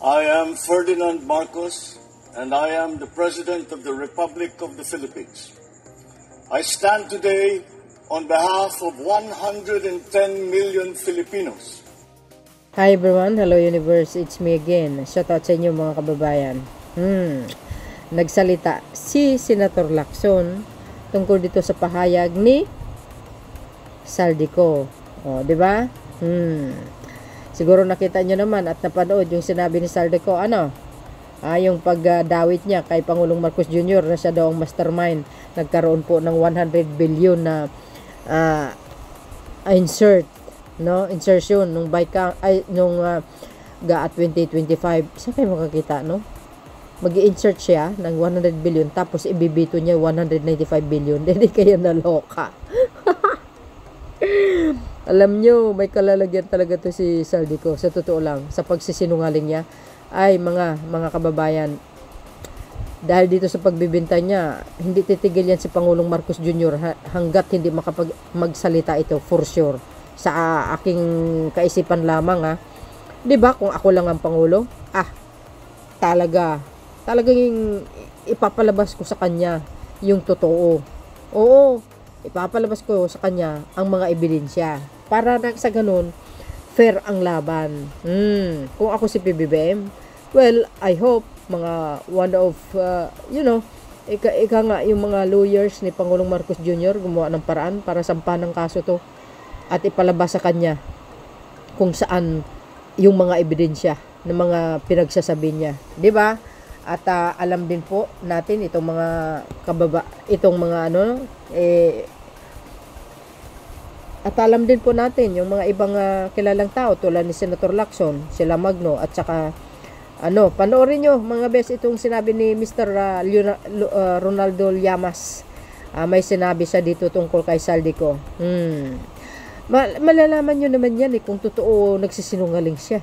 I am Ferdinand Marcos, and I am the President of the Republic of the Philippines. I stand today on behalf of 110 million Filipinos. Hi everyone, hello universe, it's me again. Shoutout sa inyo mga kababayan. Nagsalita si Senator Lacson tungkol dito sa pahayag ni Saldico. O, di ba? Siguro nakita nyo naman at napanood yung sinabi ni Saldico, yung pagdawit niya kay Pangulong Marcos Jr. na siya daw ang mastermind. Nagkaroon po ng 100 billion na insertion nung GAA 2025. Saan kayo makakita, no? Mag-i-insert siya ng 100 billion tapos ibibito niya 195 billion. Hindi kayo naloka. Alam nyo, may kalalagyan talaga to si Saldico. Sa totoo lang, sa pagsisinungaling niya, ay mga kababayan, dahil dito sa pagbibinta niya, hindi titigil yan si Pangulong Marcos Jr. hanggat hindi magsalita ito, for sure. Sa aking kaisipan lamang, di ba, kung ako lang ang Pangulo, talagang ipapalabas ko sa kanya yung totoo. Oo, ipapalabas ko sa kanya ang mga ebidensya. Para sa ganun, fair ang laban. Kung ako si PBBM, well, I hope mga one of, ika nga yung mga lawyers ni Pangulong Marcos Jr. gumawa ng paraan para sampahan ng kaso to at ipalabas sa kanya kung saan yung mga ebidensya ng mga pinagsasabi niya. 'Di ba? At alam din po natin itong mga at alam din po natin yung mga ibang kilalang tao tulad ni Senator Lacson, sila Magno at saka panoorin nyo mga bes itong sinabi ni Mr. Ronaldo Llamas. May sinabi siya dito tungkol kay Saldico. Malalaman nyo naman yan kung totoo nagsisinungaling siya.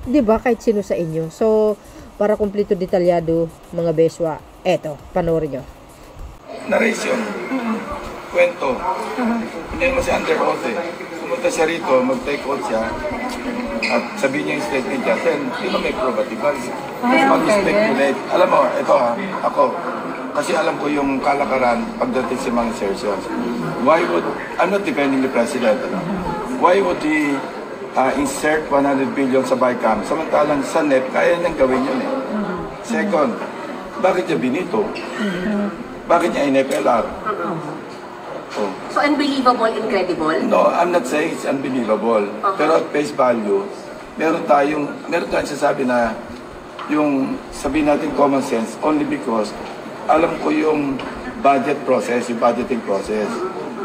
'Di ba? Kahit sino sa inyo. So, para kumpleto detalyado mga beswa, eto, panoorin nyo. Narration. Kwento. Hindi mo siya under oath Pumunta siya rito, mag-take oath siya at sabihin niya yung statement niya. Then, di ba may probative value? Mag-speculate. Alam mo, ito ako, kasi alam ko yung kalakaran pagdating sa mga insertions. I'm not defending the president. Why would he insert 100 billion sa BICAM? Samantalang sa NEP, kaya niyang gawin yun Second, bakit niya binito? Bakit niya in-FLR? So unbelievable, incredible? No, I'm not saying it's unbelievable. Okay. Pero at face value, meron tayong sasabi na yung sabihin natin common sense only because alam ko yung budget process, yung budgeting process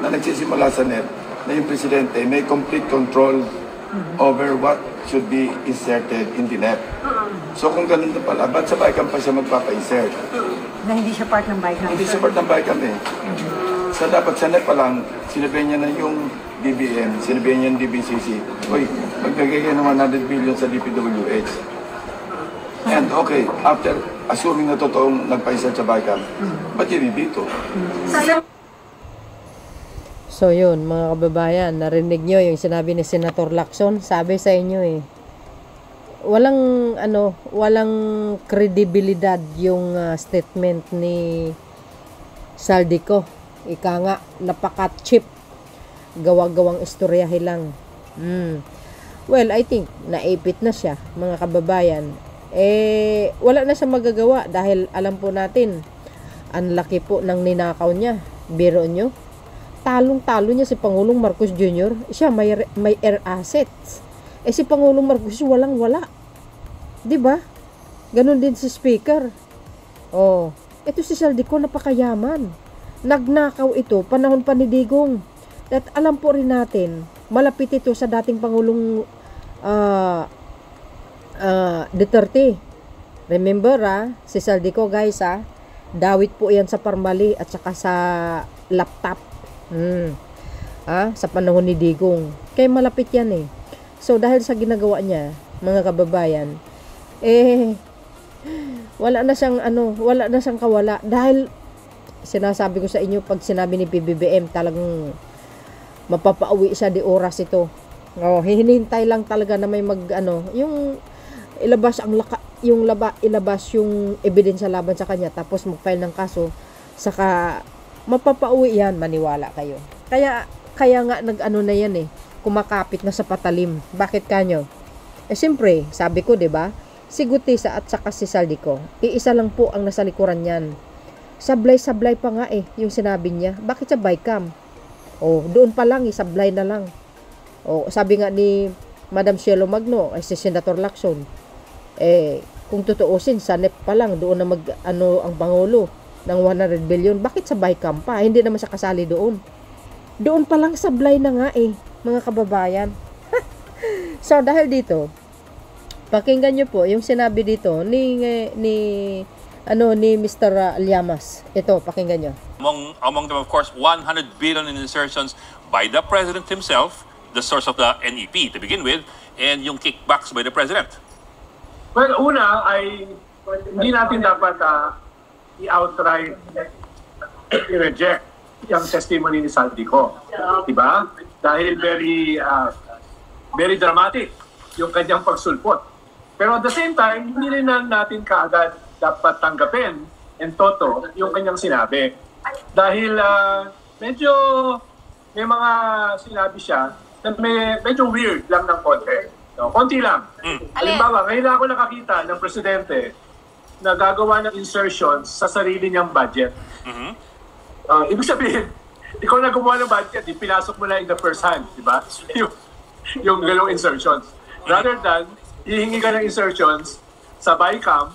na nagsisimula sa NEP na yung presidente may complete control over what should be inserted in the NEP. So kung ganun na pala, ba't sa BICAM pa siya magpapa-insert? Na hindi siya part ng BICAM? Hindi siya part ng BICAM So dapat sa NEP pa lang, sinabihan niya na yung DBM, sinabihan niya yung DBCC, uy, maglagay kayo ng 100 billion sa DPWH. And okay, after assuming na totoong nagpa-insert sa BICAM, ba't yun dito? So yun, mga kababayan, narinig nyo yung sinabi ni Senator Lacson. Sabi sa inyo walang kredibilidad yung statement ni Saldico. Ika nga, napaka-cheap. Gawa-gawang istoryahe lang. Well, I think, naipit na siya, mga kababayan. Wala na siya magagawa dahil alam po natin, ang laki po ng ninakaw niya. Biro nyo, talong-talo niya si Pangulong Marcos Jr. Siya may air assets. Si Pangulong Marcos walang-wala. 'Di ba? Ganon din si Speaker. Ito si Saldico napakayaman. Nagnakaw ito panahon pa ni Digong. At alam po rin natin, malapit ito sa dating Pangulong Duterte. Remember si Saldico guys dawit po yan sa Parmali at saka sa laptop. Sa panahon ni Digong. Kaya malapit yan So dahil sa ginagawa niya, mga kababayan, wala na siyang kawala dahil sinasabi ko sa inyo, pag sinabi ni PBBM, talagang mapapauwi siya di oras ito. Hinihintay lang talaga na may yung ilabas ilabas yung ebidensya laban sa kanya tapos mag-file ng kaso, saka mapapauwi yan, maniwala kayo. Kaya nga nag-ano na yan eh, kumakapit na sa patalim. Bakit kanyo? Siyempre, sabi ko, 'di ba? Si Gutisa at saka si Saldico, iisa lang po ang nasa likuran niyan. Sablay-sablay pa nga yung sinabi niya. Bakit sa bycam? Doon pa lang, sablay na lang. Sabi nga ni Madam Cielo Magno, si Senator Lacson, kung tutuusin, sa NEP pa lang, doon na ang Pangulo ng 100 billion. Bakit sa bycam pa? Hindi naman siya kasali doon. Doon pa lang sablay na nga mga kababayan. So, dahil dito, pakinggan nyo po yung sinabi dito ni Mr. Llamas. Ito, pakinggan nyo. Among them, of course, 100 billion in insertions by the President himself, the source of the NEP to begin with, and yung kickbacks by the President. Well, una ay hindi natin dapat i-outright i-reject yung testimony ni Saldico. Diba? Dahil very dramatic yung kanyang pagsulpot. Pero at the same time, hindi rin natin kaagad dapat tanggapin en toto yung kanyang sinabi. Dahil medyo may mga sinabi siya na medyo weird lang ng konti. No, konti lang. Halimbawa, ngayon ako nakakita ng presidente na gagawa ng insertions sa sarili niyang budget. Ibig sabihin, ikaw na gumawa ng budget, pinasok mo na in the first hand, di ba? yung galong insertions. Rather than, hihingi ka ng insertions sa BICAM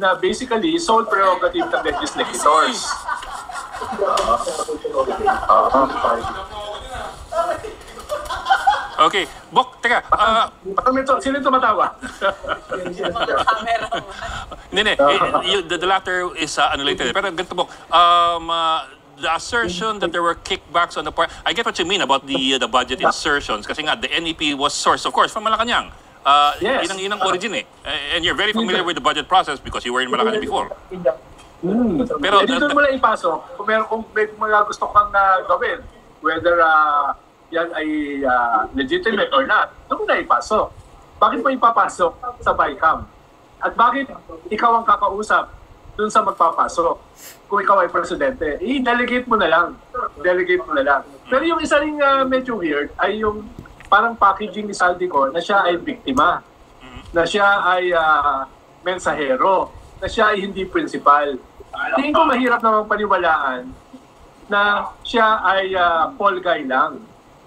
na basically sole prerogative ng legislators. Okay. Bok, teka. Sino tumatawa? Hindi. The latter is unrelated. Pero ganito, Bok. The assertion that there were kickbacks on the part, I get what you mean about the budget insertions kasi nga the NEP was sourced, of course, from Malacanang. Yes. Inang origin and you're very familiar with the budget process because you were in Malacanang before. Pero dito mo lang ipasok kung may mga gusto kang gawin, whether yan ay legitimate or not, doon mo na ipasok. Bakit mo ipapasok sa BICAM? At bakit ikaw ang kakausap dun sa magpapasok? Kung ikaw ay presidente, delegate mo na lang. Delegate mo na lang. Pero yung isa ring medyo weird ay yung parang packaging ni Saldico na siya ay biktima, na siya ay mensahero, na siya ay hindi principal. Tingin ko mahirap namang paniwalaan na siya ay fall guy lang,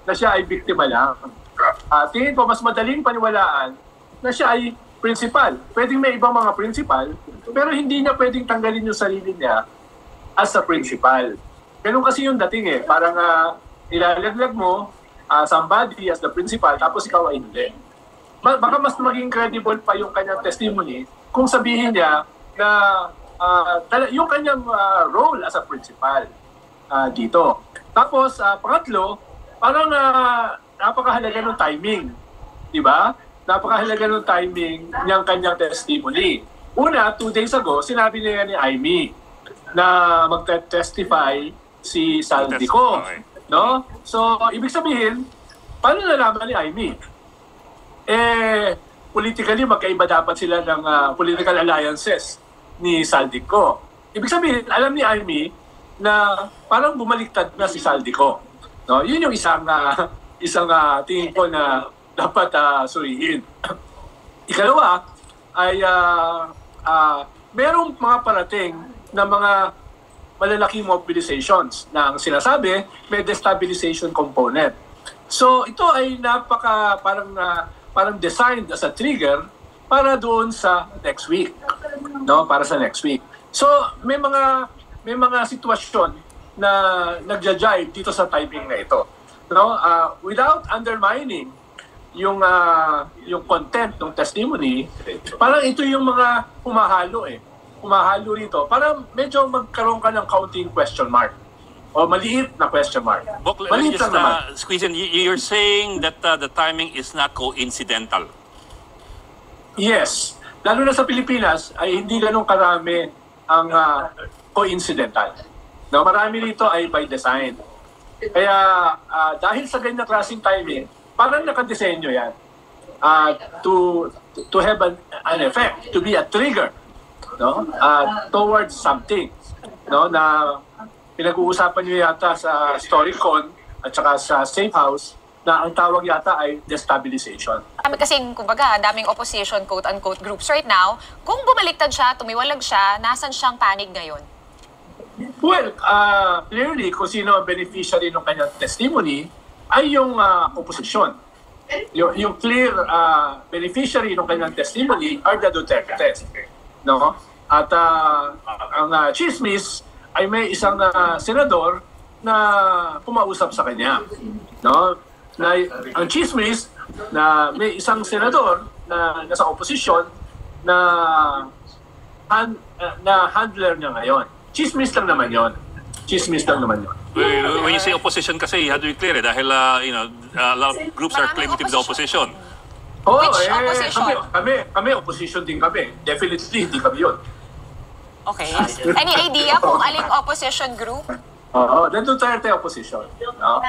na siya ay biktima lang. Tingin ko mas madaling paniwalaan na siya ay principal. Pwedeng may ibang mga principal, pero hindi niya pwedeng tanggalin yung sarili niya as a principal. Ganun kasi yung dating parang ilalaglag mo somebody as the principal, tapos ikaw ay hindi. Baka mas maging credible pa yung kanyang testimony kung sabihin niya na yung kanyang role as a principal dito. Tapos, pangatlo, parang napakahalaga ng timing. Diba? Napakahalaga ng timing niyang kanyang testimony. Una, 2 days ago, sinabi niya ni Aimee na mag-testify si Saldico. No? So, ibig sabihin, paano nalaman ni Aimee? Politically, magkaiba dapat sila ng political alliances ni Saldico. Ibig sabihin, alam ni Aimee na parang bumaliktad na si Saldico. No? Yun yung isang tingin ko na dapat suriin. Ikalawa, ay merong mga parating na mga malalaking mobilizations na ang sinasabi may destabilization component. So ito ay parang designed as a trigger para doon sa next week. No, para sa next week. So may mga sitwasyon na nagja-jive dito sa timing na ito. No, without undermining yung content ng testimony, parang ito yung mga humahalo humahalo rito. Parang medyo magkaroon ka ng counting question mark. O maliit na question mark. Bok, let me just squeeze in. You're saying that the timing is not coincidental. Yes. Lalo na sa Pilipinas ay hindi ganun karami ang coincidental. No, marami rito ay by design. Kaya dahil sa ganyan klaseng timing, parang nakadesenyo yan to to have an effect, to be a trigger, no, towards something, no, na pinag-uusapan niyo yata sa Storycon at saka sa Safe House na ang tawag yata ay destabilization. Kasi, kumbaga, daming opposition, quote-unquote, groups right now. Kung bumaliktad siya, tumiwalag siya, nasan siyang panig ngayon? Well, clearly, kung sino ang beneficiary ng kanyang testimony ay yung opposition. Yung clear beneficiary ng kanyang testimony are the Dutertes. No? At ang chismis ay may isang senador na pumausap sa kanya. No? Na ang chismis na may isang senador na nasa opposition na handler niya ngayon. Chismis lang naman yon. Chismis lang naman yon. When you say opposition kasi, you have to be clear dahil a lot of groups are claiming to be the opposition. Oh, Which opposition? Kami opposition din kami. Definitely hindi kami yun. Okay. Any idea kung aling opposition group? The Duterte opposition. No?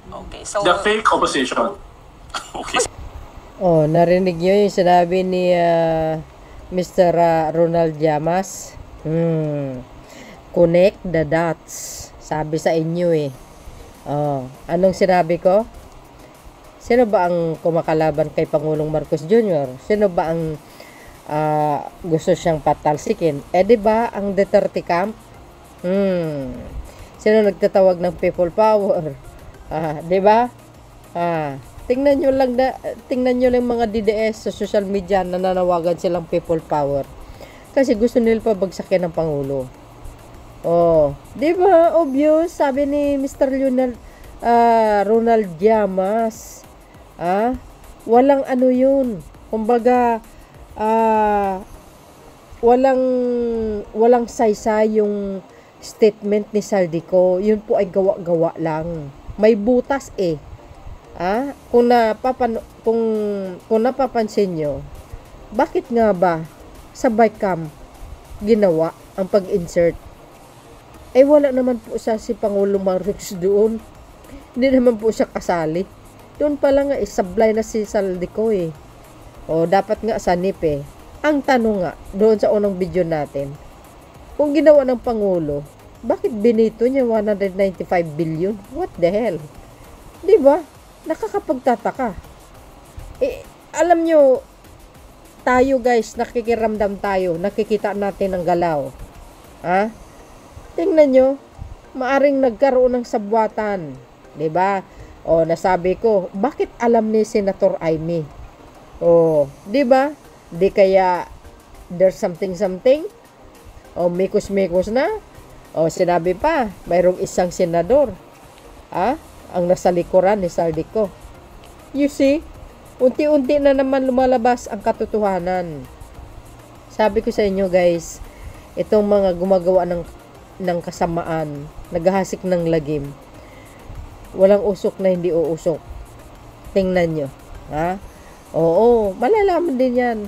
Okay, so... The fake opposition. Okay. Oh, narinig nyo yung sinabi ni Mr. Ronald Llamas? Connect the dots. Sabi sa inyo eh. Oh, anong sinabi ko? Sino ba ang kumakalaban kay Pangulong Marcos Jr.? Sino ba ang gusto siyang patalsikin? Eh, di ba ang Duterte camp? Sino nagtatawag ng people power? Di ba? Tingnan nyo lang mga DDS sa social media na nanawagan silang people power. Kasi gusto nila pabagsakin ng Pangulo. Oh, di ba? Obvious, sabi ni Mr. Ronald Llamas. Walang ano yun. Kumbaga, walang saysay yung statement ni Saldico. Yun po ay gawa-gawa lang. May butas eh. Kung napapansin nyo, bakit nga ba sa BICAM ginawa ang pag-insert? Eh wala naman po si Pangulong Marcos doon. Hindi naman po siya kasali. Doon pa lang sablay na si Saldico eh. O dapat nga sanip eh. Ang tanong nga, doon sa unang video natin, kung ginawa ng Pangulo, bakit binito niya 195 billion? What the hell? Di ba? Nakakapagtataka. Eh, alam nyo, tayo guys, nakikiramdam tayo, nakikita natin ang galaw. Tingnan nyo, maaring nagkaroon ng sabwatan. Di ba? O, nasabi ko, bakit alam ni Senator Amy? O, di ba? Di kaya there's something? O, mikos-mikos na? O, sinabi pa, mayroong isang senador. Ang nasa likuran ni Saldico. You see, unti-unti na naman lumalabas ang katotohanan. Sabi ko sa inyo guys, itong mga gumagawa ng kasamaan, naghahasik ng lagim, walang usok na hindi uusok. Tingnan nyo. Oo, malalaman din yan.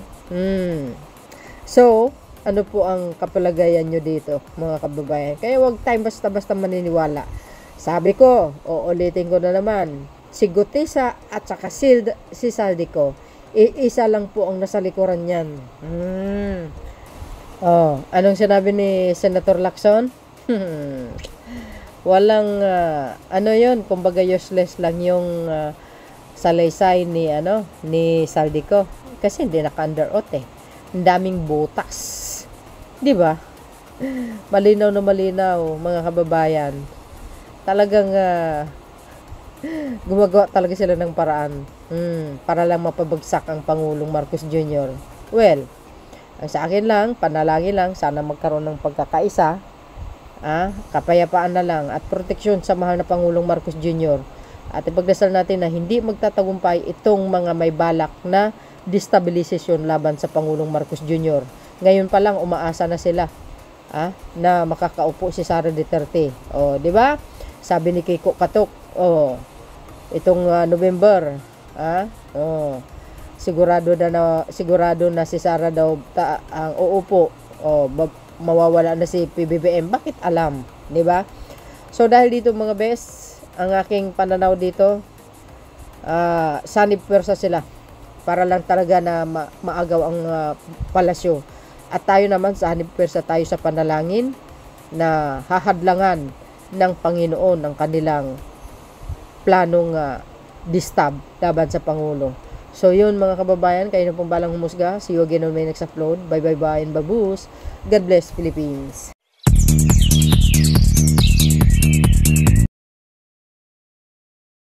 So, ano po ang kapalagayan nyo dito, mga kababayan? Kaya wag tayong basta-basta maniniwala. Sabi ko, uulitin ko na naman, si Gutesa at saka si Saldico, isa lang po ang nasa likuran yan. Anong sinabi ni Senator Lacson? Walang, ano yun, kumbaga useless lang yung salaysay ni Saldico. Kasi hindi naka-under oath eh. Ang daming butas. Di ba? Malinaw na malinaw, mga kababayan. Talagang gumagawa talaga sila ng paraan para lang mapabagsak ang Pangulong Marcos Jr. Well, ang sa akin lang, panalangin lang, sana magkaroon ng pagkakaisa, kapayapaan na lang at proteksyon sa mahal na Pangulong Marcos Jr. At ipagdasal natin na hindi magtatagumpay itong mga may balak na destabilisasyon laban sa Pangulong Marcos Jr. Ngayon pa lang umaasa na sila na makakaupo si Sara Duterte. O, di ba? Sabi ni Kiko Katok, itong November, sigurado na si Sara daw ang uupo. Mawawala na si PBBM. Bakit alam? Di ba? So dahil dito mga best, ang aking pananaw dito, sanib pwersa sila. para lang talaga na maagaw ang palasyo. At tayo naman sa hanip pwersa tayo sa panalangin na hahadlangan ng Panginoon ang kanilang planong distab laban sa Pangulo. So yun mga kababayan, kayo na pong balang humusga. See you again on my next upload. Bye bye bye and babush. God bless Philippines.